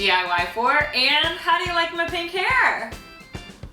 toDIYfor, and how do you like my pink hair?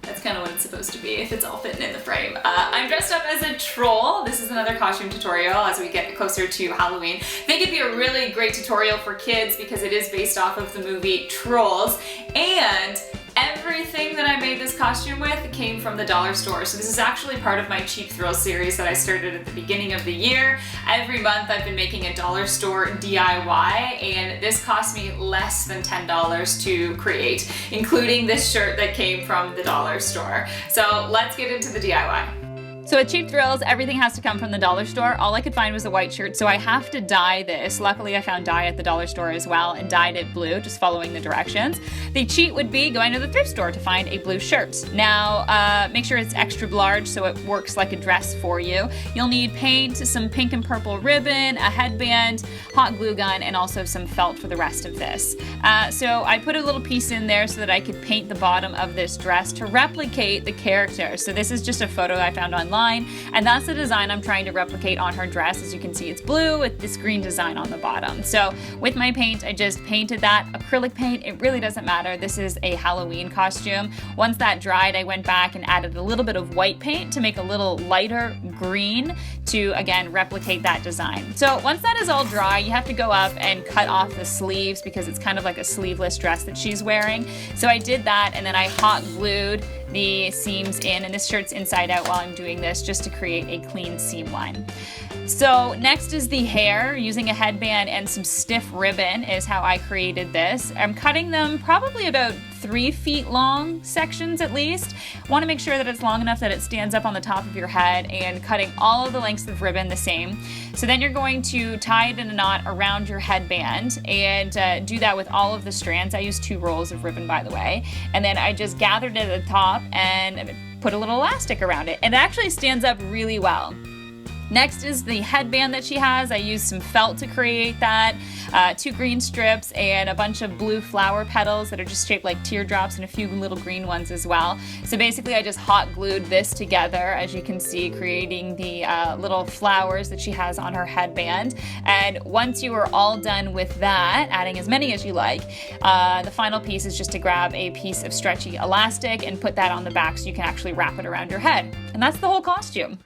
That's kind of what it's supposed to be if it's all fitting in the frame. I'm dressed up as a troll. This is another costume tutorial as we get closer to Halloween. I think it'd be a really great tutorial for kids because it is based off of the movie Trolls, and everything that I made this costume with came from the dollar store. So this is actually part of my Cheap Thrills series that I started at the beginning of the year. Every month I've been making a dollar store DIY, and this cost me less than $10 to create, including this shirt that came from the dollar store. So let's get into the DIY. So at Cheap Thrills, everything has to come from the dollar store. All I could find was a white shirt, so I have to dye this. Luckily, I found dye at the dollar store as well and dyed it blue, just following the directions. The cheat would be going to the thrift store to find a blue shirt. Now, make sure it's extra large so it works like a dress for you. You'll need paint, some pink and purple ribbon, a headband, hot glue gun, and also some felt for the rest of this. So I put a little piece in there so that I could paint the bottom of this dress to replicate the character. So this is just a photo I found online. And that's the design I'm trying to replicate on her dress. As you can see, it's blue with this green design on the bottom. So with my paint, I just painted that acrylic paint. It really doesn't matter. This is a Halloween costume. Once that dried, I went back and added a little bit of white paint to make a little lighter green to, again, replicate that design. So once that is all dry, you have to go up and cut off the sleeves because it's kind of like a sleeveless dress that she's wearing. So I did that, and then I hot glued the seams in, and this shirt's inside out while I'm doing this just to create a clean seam line. So next is the hair. Using a headband and some stiff ribbon is how I created this. I'm cutting them probably about 3 feet long sections at least. Want to make sure that it's long enough that it stands up on the top of your head, and cutting all of the lengths of ribbon the same. So then you're going to tie it in a knot around your headband and do that with all of the strands. I used 2 rolls of ribbon, by the way. And then I just gathered it at the top and put a little elastic around it. And it actually stands up really well. Next is the headband that she has. I used some felt to create that, 2 green strips, and a bunch of blue flower petals that are just shaped like teardrops, and a few little green ones as well. So basically I just hot glued this together, as you can see, creating the little flowers that she has on her headband. And once you are all done with that, adding as many as you like, the final piece is just to grab a piece of stretchy elastic and put that on the back so you can actually wrap it around your head. And that's the whole costume.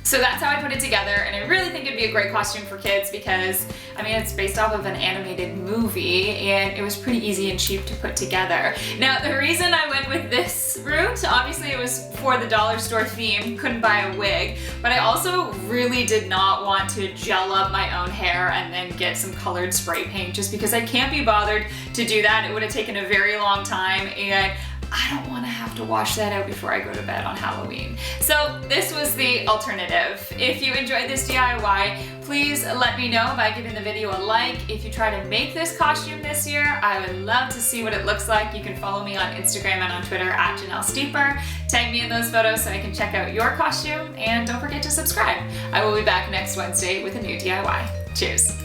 So that's how I put it together, and I really think it'd be a great costume for kids because, I mean, it's based off of an animated movie, and it was pretty easy and cheap to put together. Now, the reason I went with this route, obviously it was for the dollar store theme, couldn't buy a wig, but I also really did not want to gel up my own hair and then get some colored spray paint just because I can't be bothered to do that. It would have taken a very long time, and I don't want to have to wash that out before I go to bed on Halloween. So this was the alternative. If you enjoyed this DIY, please let me know by giving the video a like. If you try to make this costume this year, I would love to see what it looks like. You can follow me on Instagram and on Twitter at JanelleSteeper. Tag me in those photos so I can check out your costume, and don't forget to subscribe. I will be back next Wednesday with a new DIY. Cheers.